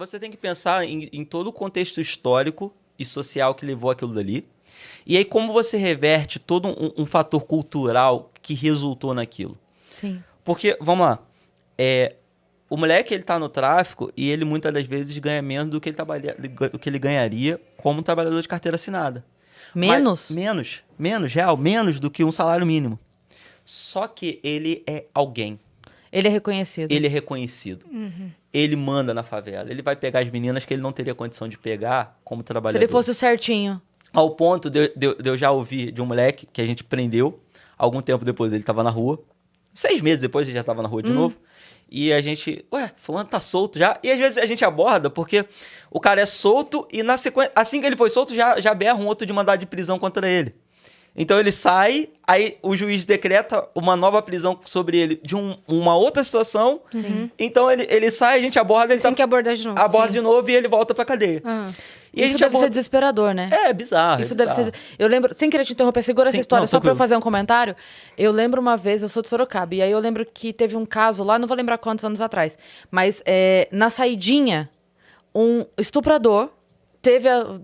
você tem que pensar em todo o contexto histórico e social que levou aquilo dali. E aí, como você reverte todo um fator cultural que resultou naquilo. Sim. Porque, vamos lá, o moleque, ele tá no tráfico e ele, muitas das vezes, ganha menos do que ele ganharia como trabalhador de carteira assinada. Menos? Menos, real, menos do que um salário mínimo. Só que ele é alguém. Ele é reconhecido. Ele é reconhecido. Ele manda na favela. Ele vai pegar as meninas que ele não teria condição de pegar como trabalhador. Se ele fosse o certinho. Ao ponto de eu já ouvir de um moleque que a gente prendeu, algum tempo depois ele estava na rua. 6 meses depois ele já estava na rua de novo. E a gente, fulano tá solto já. E às vezes a gente aborda porque o cara é solto e na sequência, assim que ele foi solto, já berra um outro de mandado de prisão contra ele. Então ele sai, aí o juiz decreta uma nova prisão sobre ele de uma outra situação. Sim. Então ele sai, a gente aborda... Você tem que abordar de novo. Aborda de novo e ele volta pra cadeia. E isso deve ser desesperador, né? É bizarro. Isso deve ser... Eu lembro, sem querer te interromper, segura essa história, só pra eu fazer um comentário. Eu lembro uma vez, eu sou de Sorocaba, e aí eu lembro que teve um caso lá, não vou lembrar quantos anos atrás, mas na saidinha, um estuprador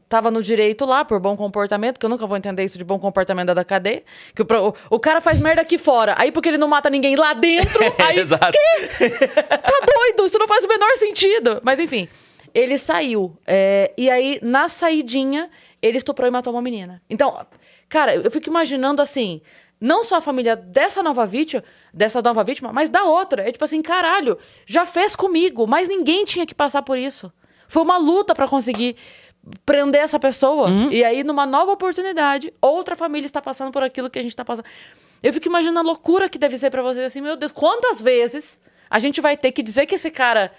tava no direito lá, por bom comportamento, que eu nunca vou entender isso de bom comportamento da cadeia, que o cara faz merda aqui fora, aí porque ele não mata ninguém lá dentro, aí... Exato. Quê? Tá doido, isso não faz o menor sentido. Mas enfim, ele saiu, e aí na saidinha, ele estuprou e matou uma menina. Então, cara, eu fico imaginando assim, não só a família dessa nova vítima, mas da outra. É tipo assim, caralho, já fez comigo, mas ninguém tinha que passar por isso. Foi uma luta pra conseguir prender essa pessoa. E aí, numa nova oportunidade, outra família está passando por aquilo que a gente tá passando. Eu fico imaginando a loucura que deve ser pra vocês, assim, meu Deus, quantas vezes a gente vai ter que dizer que esse cara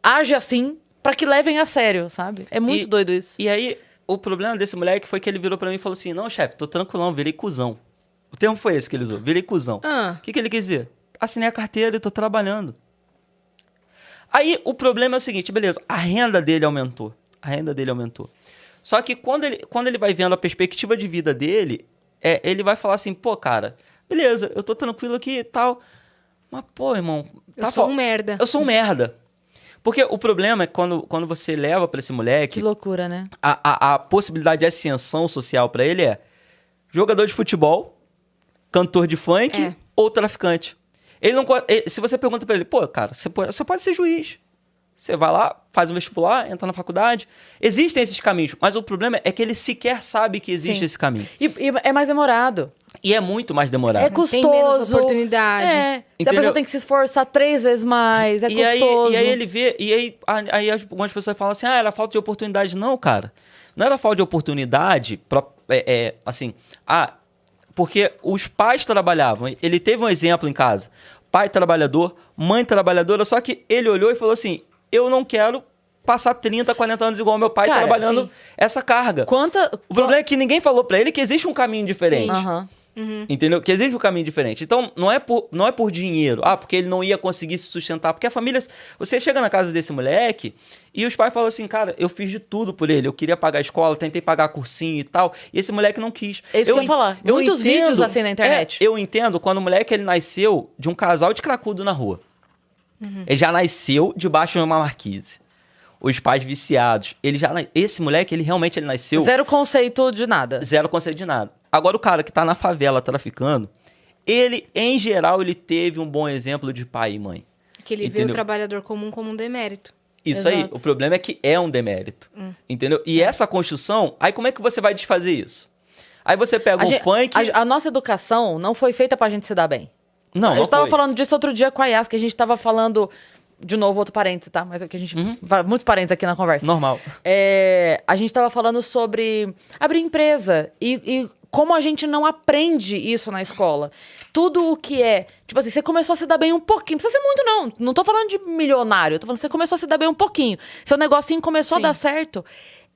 age assim pra que levem a sério, sabe? É muito doido isso. E aí, o problema desse moleque foi que ele virou pra mim e falou assim, não, chefe, tô tranquilão, virei cuzão. O termo foi esse que ele usou, virei cuzão. O que ele quis dizer? Assinei a carteira e tô trabalhando. Aí, o problema é o seguinte, beleza, a renda dele aumentou. Só que quando ele vai vendo a perspectiva de vida dele, ele vai falar assim, pô, cara, beleza, eu tô tranquilo aqui e tal, mas, pô, irmão... Eu sou um merda. Eu sou um merda. Porque o problema é que quando você leva pra esse moleque... Que loucura, né? A possibilidade de ascensão social pra ele é jogador de futebol, cantor de funk ou traficante. Se você pergunta pra ele, pô, cara, você pode ser juiz. Você vai lá, faz um vestibular, entra na faculdade. Existem esses caminhos, mas o problema é que ele sequer sabe que existe esse caminho. E é mais demorado. E é muito mais demorado. É custoso. Tem menos oportunidade. Se a pessoa tem que se esforçar 3 vezes mais, custoso. E aí ele vê... E aí algumas pessoas falam assim, era falta de oportunidade. Não, cara. Não era falta de oportunidade, porque os pais trabalhavam. Ele teve um exemplo em casa. Pai trabalhador, mãe trabalhadora, só que ele olhou e falou assim, eu não quero passar 30, 40 anos igual meu pai, cara, trabalhando essa carga. O problema é que ninguém falou pra ele que existe um caminho diferente. Entendeu? Que existe um caminho diferente. Então, não é por dinheiro. Porque ele não ia conseguir se sustentar. Porque a família... Você chega na casa desse moleque e os pais falam assim, cara, eu fiz de tudo por ele. Eu queria pagar a escola, tentei pagar cursinho e tal. E esse moleque não quis. É isso que eu ia falar. Muitos vídeos assim na internet. Eu entendo quando o moleque ele nasceu de um casal de cracudo na rua. Ele já nasceu debaixo de uma marquise. Os pais viciados. Esse moleque, ele realmente nasceu... Zero conceito de nada. Agora, o cara que tá na favela traficando, ele, em geral, ele teve um bom exemplo de pai e mãe. Que ele vê o trabalhador comum como um demérito. Isso aí. O problema é que é um demérito. Entendeu? E essa construção... Aí, como é que você vai desfazer isso? Aí você pega funk... A nossa educação não foi feita pra gente se dar bem. Não, a gente tava falando disso outro dia com a Yas, que a gente tava falando... De novo, outro parênteses, tá? Mas é que a gente... Muitos parênteses aqui na conversa. Normal. A gente tava falando sobre abrir empresa e como a gente não aprende isso na escola. Tudo o que é... Tipo assim, você começou a se dar bem um pouquinho. Não precisa ser muito, não. Não tô falando de milionário. Eu tô falando que você começou a se dar bem um pouquinho. Seu negocinho começou a dar certo.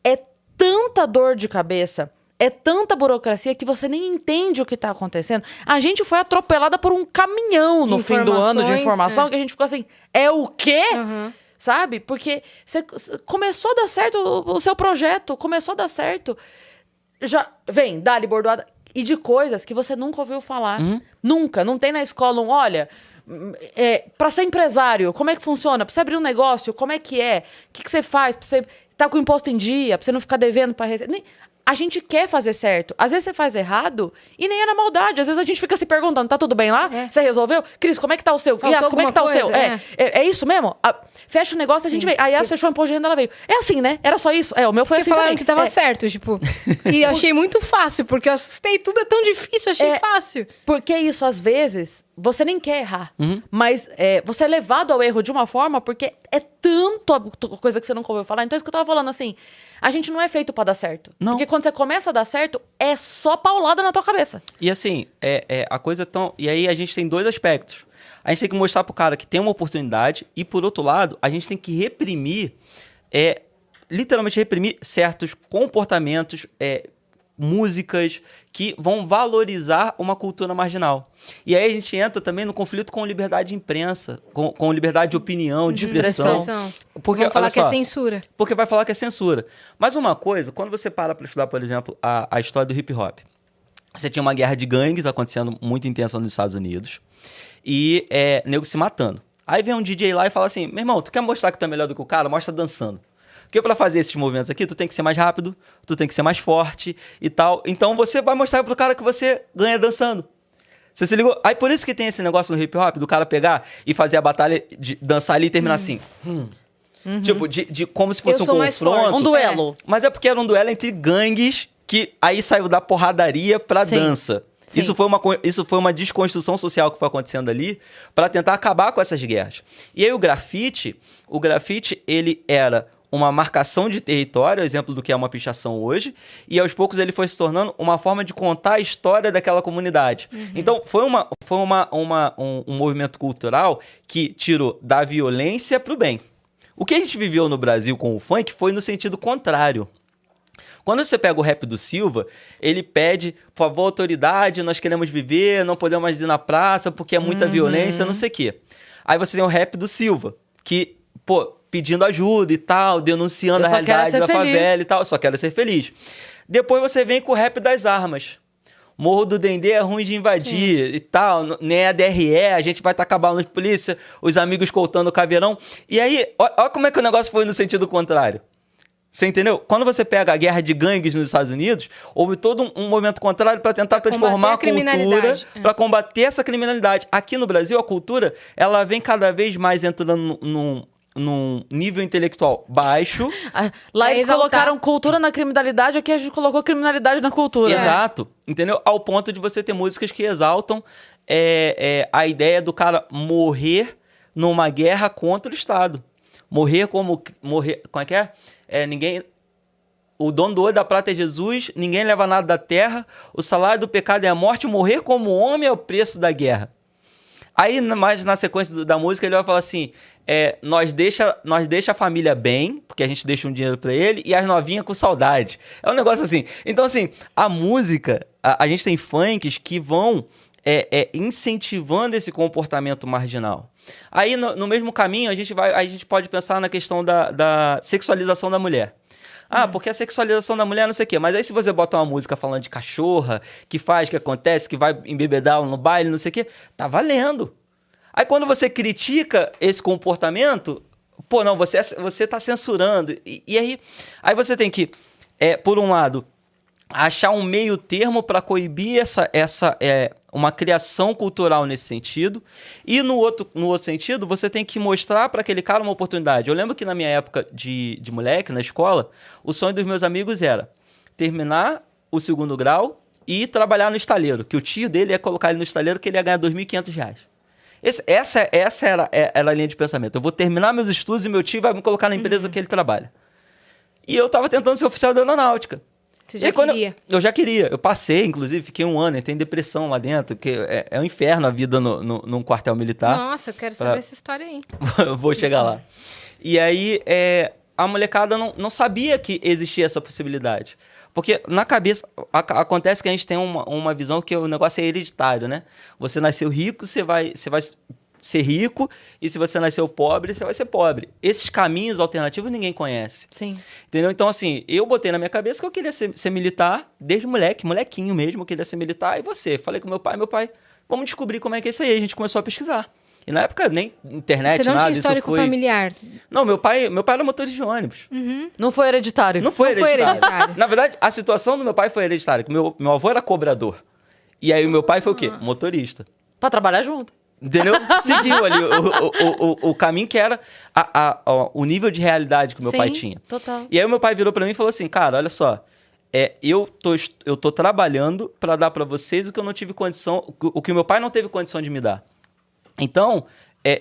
É tanta dor de cabeça... É tanta burocracia que você nem entende o que tá acontecendo. A gente foi atropelada por um caminhão no fim do ano de informação, que a gente ficou assim, é o quê? Sabe? Porque você começou a dar certo o seu projeto, começou a dar certo. Já vem, dá-lhe bordoada. E de coisas que você nunca ouviu falar. Nunca. Não tem na escola olha, Pra ser empresário, como é que funciona? Pra você abrir um negócio, como é que é? O que você faz? Pra você estar com o imposto em dia, pra você não ficar devendo pra receber. A gente quer fazer certo. Às vezes você faz errado e nem é na maldade. Às vezes a gente fica se perguntando, tá tudo bem lá? Você resolveu? Cris, como é que tá o seu? Yas, como é que tá o seu? É isso mesmo? Fecha o negócio, a gente veio. A Yas fechou o imposto de renda, ela veio. É assim, né? Era só isso? O meu foi assim falaram também. que tava certo, tipo. E eu achei muito fácil, porque eu assustei. Tudo é tão difícil, eu achei fácil. Porque isso, às vezes, você nem quer errar. Mas você é levado ao erro de uma forma porque é tanto a coisa que você nunca ouviu falar. Então, isso que eu tava falando, assim, a gente não é feito pra dar certo. Não. Porque quando você começa a dar certo, é só paulada na tua cabeça. E assim, a coisa tão... E aí a gente tem 2 aspectos. A gente tem que mostrar pro cara que tem uma oportunidade e, por outro lado, a gente tem que reprimir, literalmente reprimir certos comportamentos, músicas que vão valorizar uma cultura marginal. E aí a gente entra também no conflito com liberdade de imprensa, com liberdade de opinião, de expressão. Porque vão falar que é censura. Porque vai falar que é censura. Mas uma coisa, quando você para estudar, por exemplo, a história do hip hop, você tinha uma guerra de gangues acontecendo muito intensa nos Estados Unidos e nego se matando. Aí vem um DJ lá e fala assim, meu irmão, tu quer mostrar que tu é melhor do que o cara? Mostra dançando. Porque pra fazer esses movimentos aqui, tu tem que ser mais rápido, tu tem que ser mais forte e tal. Então você vai mostrar pro cara que você ganha dançando. Você se ligou? Aí por isso que tem esse negócio no hip hop, do cara pegar e fazer a batalha, de dançar ali e terminar assim. Tipo, de como se fosse um confronto. Um duelo. Mas é porque era um duelo entre gangues que aí saiu da porradaria pra dança. Sim. Isso foi uma desconstrução social que foi acontecendo ali pra tentar acabar com essas guerras. E aí o grafite, ele era uma marcação de território, exemplo do que é uma pichação hoje, e aos poucos ele foi se tornando uma forma de contar a história daquela comunidade. Então, foi um movimento cultural que tirou da violência para o bem. O que a gente viveu no Brasil com o funk foi no sentido contrário. Quando você pega o rap do Silva, ele pede, por favor, autoridade, nós queremos viver, não podemos mais ir na praça porque é muita violência, não sei o quê. Aí você tem o rap do Silva, que, pedindo ajuda e tal, denunciando a realidade da favela e tal. Eu só quero ser feliz. Depois você vem com o rap das armas. Morro do Dendê é ruim de invadir e tal. Nem é a DRE, a gente vai tacar bala de polícia, os amigos escoltando o caveirão. E aí, olha como é que o negócio foi no sentido contrário. Você entendeu? Quando você pega a guerra de gangues nos Estados Unidos, houve todo um movimento contrário para tentar transformar a cultura, para combater essa criminalidade. Aqui no Brasil, a cultura, ela vem cada vez mais entrando num nível intelectual baixo. Lá eles colocaram cultura na criminalidade, aqui a gente colocou criminalidade na cultura. Exato. Entendeu? Ao ponto de você ter músicas que exaltam a ideia do cara morrer numa guerra contra o Estado. Morrer, como é que é? O dono do ouro da prata é Jesus, ninguém leva nada da terra, o salário do pecado é a morte, morrer como homem é o preço da guerra. Aí, mais na sequência da música, ele vai falar assim, nós deixa a família bem, porque a gente deixa um dinheiro pra ele, e as novinhas com saudade. É um negócio assim. Então, assim, a música, a gente tem funks que vão incentivando esse comportamento marginal. Aí, no mesmo caminho, a gente pode pensar na questão da sexualização da mulher. Porque a sexualização da mulher não sei o quê. Mas aí se você bota uma música falando de cachorra, que faz, que acontece, que vai embebedar no baile, não sei o quê, tá valendo. Aí quando você critica esse comportamento, não, você tá censurando. E aí você tem que, por um lado, achar um meio termo para coibir uma criação cultural nesse sentido. E no outro sentido, você tem que mostrar para aquele cara uma oportunidade. Eu lembro que na minha época de moleque, na escola, o sonho dos meus amigos era terminar o 2º grau e trabalhar no estaleiro. Que o tio dele ia colocar ele no estaleiro que ele ia ganhar R$2.500. Essa era a linha de pensamento. Eu vou terminar meus estudos e meu tio vai me colocar na empresa que ele trabalha. E eu estava tentando ser oficial da aeronáutica. Você já queria? Eu já queria. Eu passei, inclusive, fiquei 1 ano, entrei em depressão lá dentro, porque é um inferno a vida num quartel militar. Nossa, eu quero saber essa história aí. Vou chegar lá. E aí, a molecada não sabia que existia essa possibilidade. Porque na cabeça, acontece que a gente tem uma visão que o negócio é hereditário, né? Você nasceu rico, você vai ser rico, e se você nasceu pobre, você vai ser pobre. Esses caminhos alternativos ninguém conhece. Sim. Entendeu? Então, assim, eu botei na minha cabeça que eu queria ser militar, desde molequinho mesmo, eu queria ser militar, e você? Falei com meu pai, vamos descobrir como é que é isso aí. A gente começou a pesquisar. E na época nem internet, Você não nada, tinha histórico isso foi... familiar. Não, meu pai era motorista de ônibus. Não foi hereditário. Não foi Não foi hereditário. hereditário. Na verdade, a situação do meu pai foi hereditária. Que meu avô era cobrador. E aí o meu pai foi o quê? Motorista. Pra trabalhar junto. Entendeu? Seguiu ali o caminho que era o nível de realidade que o meu pai tinha. Total. E aí o meu pai virou pra mim e falou assim, cara, olha só, eu tô trabalhando pra dar pra vocês o que eu não tive condição, o que o meu pai não teve condição de me dar. Então,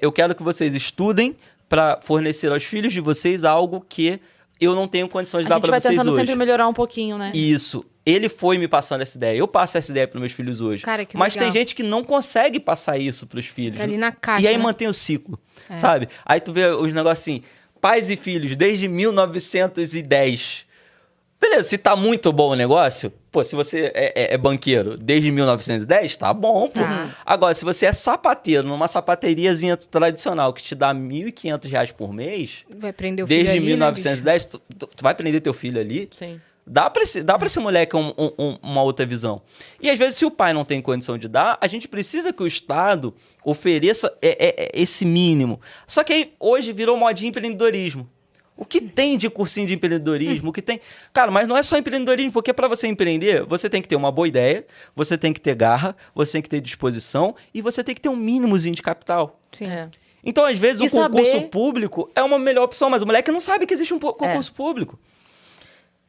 eu quero que vocês estudem pra fornecer aos filhos de vocês algo que eu não tenho condição de dar pra vocês hoje. A gente vai tentando sempre melhorar um pouquinho, né? Isso. Ele foi me passando essa ideia. Eu passo essa ideia para meus filhos hoje. Cara, que Mas legal. tem gente que não consegue passar isso pros filhos. Fica ali na caixa, E aí né? mantém o ciclo, sabe? Aí tu vê os negócios assim, pais e filhos, desde 1910. Beleza, se tá muito bom o negócio, pô, se você é banqueiro desde 1910, tá bom, pô. Tá. Agora, se você é sapateiro numa sapateriazinha tradicional que te dá R$1.500 por mês, Vai prender o filho desde ali, 1910, tu vai prender teu filho ali? Sim. Dá pra esse moleque uma outra visão. E às vezes, se o pai não tem condição de dar, a gente precisa que o Estado ofereça esse mínimo. Só que aí, hoje, virou modinha empreendedorismo. O que tem de cursinho de empreendedorismo? O que tem... Cara, mas não é só empreendedorismo, porque para você empreender, você tem que ter uma boa ideia, você tem que ter garra, você tem que ter disposição e você tem que ter um mínimozinho de capital. Sim. É. Então, às vezes, E o concurso saber- público é uma melhor opção, mas o moleque não sabe que existe um concurso público.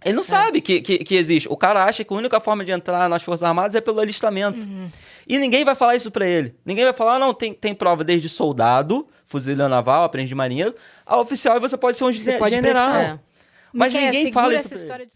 Ele não sabe que existe. O cara acha que a única forma de entrar nas Forças Armadas é pelo alistamento. E ninguém vai falar isso pra ele. Ninguém vai falar, não, tem prova desde soldado, fuzileiro naval, aprendiz de marinheiro, a oficial e você pode ser um Você pode general. prestar. Mas Miquéia, ninguém fala segura isso essa pra ele. história de